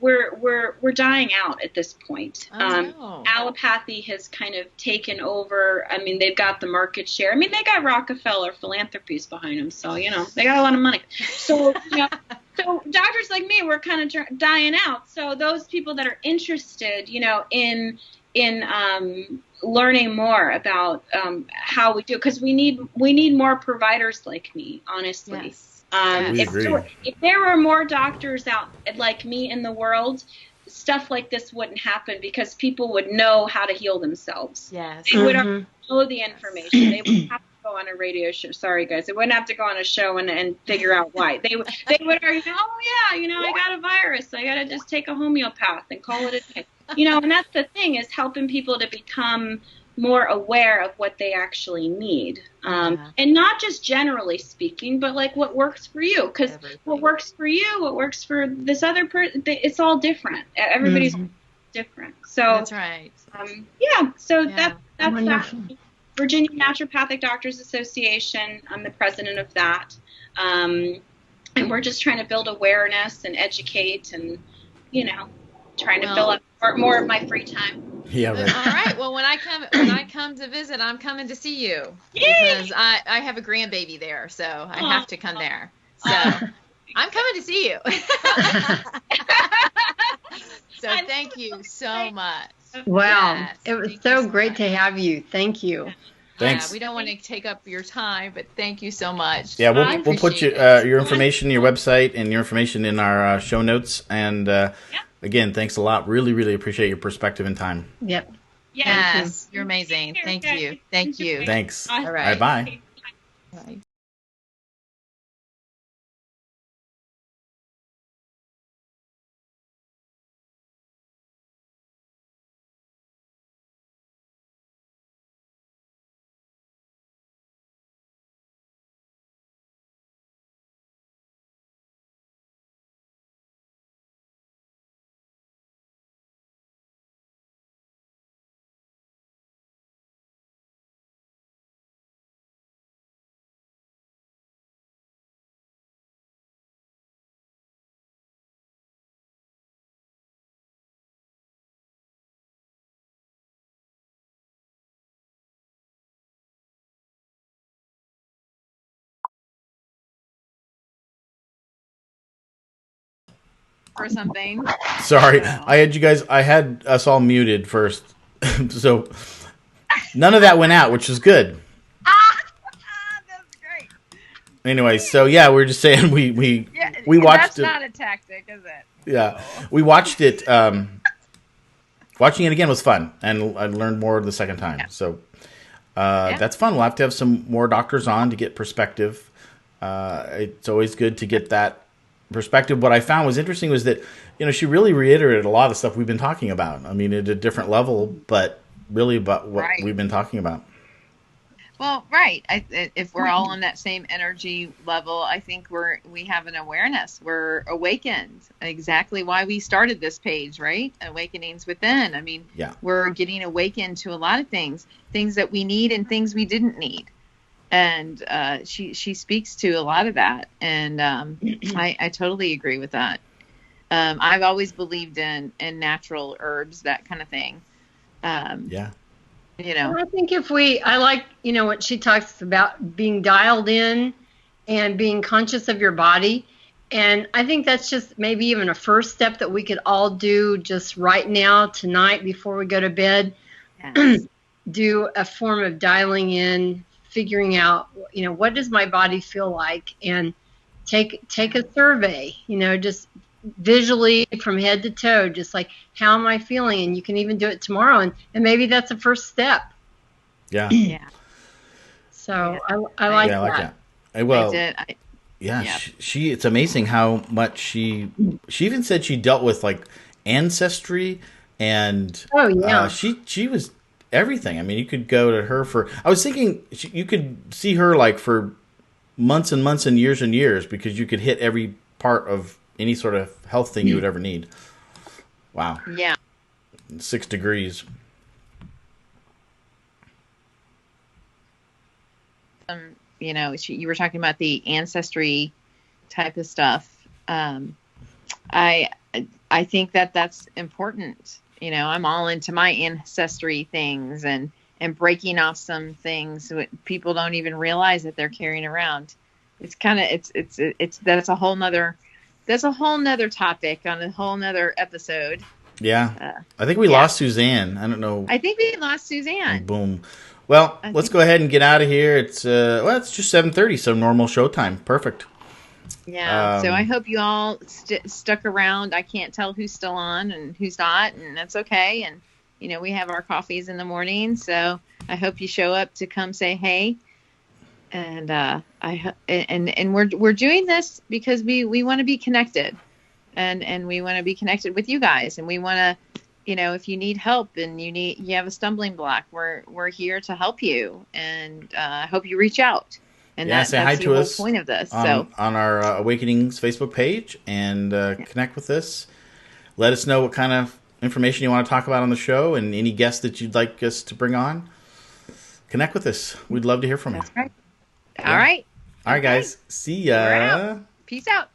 we're dying out at this point. Allopathy has kind of taken over. They've got the market share. They got Rockefeller philanthropies behind them. So, they got a lot of money. So, so doctors like me, we're kind of dying out. So those people that are interested, in learning more about how we do, because we need more providers like me, honestly. Yes. If there were more doctors out like me in the world, stuff like this wouldn't happen, because people would know how to heal themselves. Yes. They would know the information. They wouldn't have to go on a radio show. Sorry, guys. They wouldn't have to go on a show and figure out why. They would argue, I got a virus. I got to just take a homeopath and call it a day. And that's the thing, is helping people to become more aware of what they actually need. And not just generally speaking, but like what works for you. Because what works for you, what works for this other person, it's all different. Everybody's different. So that's right. That's that. Virginia Naturopathic Doctors Association. I'm the president of that. And we're just trying to build awareness and educate and, trying to fill up more of my free time. Yeah, right. All right. Well, when I come to visit, I'm coming to see you. Yay! Because I have a grandbaby there, so I have to come there. So I'm coming to see you. So thank you so much. Wow. Yes, it was so great to have you. Thank you. Thanks. We don't want to take up your time, but thank you so much. Yeah, we'll put your information, your website, and your information in our show notes. And again, thanks a lot. Really, really appreciate your perspective and time. Yep. Yes, you're amazing. Thank you. Thank you. Thanks. All right. Bye. Bye. Or something. Sorry, I had us all muted first, so none of that went out, which is good. That's great. Anyway, so yeah, we're just saying we watched it. That's not a tactic, is it? Yeah, we watched it. Watching it again was fun, and I learned more the second time. Yeah. So that's fun. We'll have to have some more doctors on to get perspective. It's always good to get that perspective. What I found was interesting was that she really reiterated a lot of the stuff we've been talking about. I mean, at a different level, but really about what we've been talking about. Well, right. If we're all on that same energy level, I think we have an awareness. We're awakened. Exactly why we started this page, right? Awakenings within. I mean, we're getting awakened to a lot of things that we need and things we didn't need. And she speaks to a lot of that, and I totally agree with that. I've always believed in natural herbs, that kind of thing. Well, I think I like what she talks about, being dialed in and being conscious of your body, and I think that's just maybe even a first step that we could all do just right now, tonight, before we go to bed. Yes. Do a form of dialing in, figuring out, what does my body feel like, and take a survey, just visually from head to toe, just like, how am I feeling? And you can even do it tomorrow, and maybe that's a first step. Yeah. So I like that. Well, I did. She it's amazing how much she even said she dealt with like ancestry and she was everything. I mean, you could go to her I was thinking you could see her like for months and months and years because you could hit every part of any sort of health thing you would ever need. Wow. Yeah. 6 degrees. You were talking about the ancestry type of stuff. I think that's important. I'm all into my ancestry things and breaking off some things that people don't even realize that they're carrying around. It's kind of, that's a whole nother topic on a whole nother episode. Yeah. I think we lost Suzanne. I don't know. I think we lost Suzanne. Boom. Well, let's go ahead and get out of here. It's it's just 7:30, so normal showtime. Perfect. Yeah. So I hope you all stuck around. I can't tell who's still on and who's not, and that's okay. And we have our coffees in the morning, so I hope you show up to come say hey. And we're doing this because we want to be connected, and we want to be connected with you guys, and we want to if you need help and you have a stumbling block, we're here to help you, and I hope you reach out. And say hi that's the to whole us point of this. on our Awakenings Facebook page and connect with us. Let us know what kind of information you want to talk about on the show and any guests that you'd like us to bring on. Connect with us. We'd love to hear from you. That's right. Yeah. All right. All right, guys. See ya. Peace out.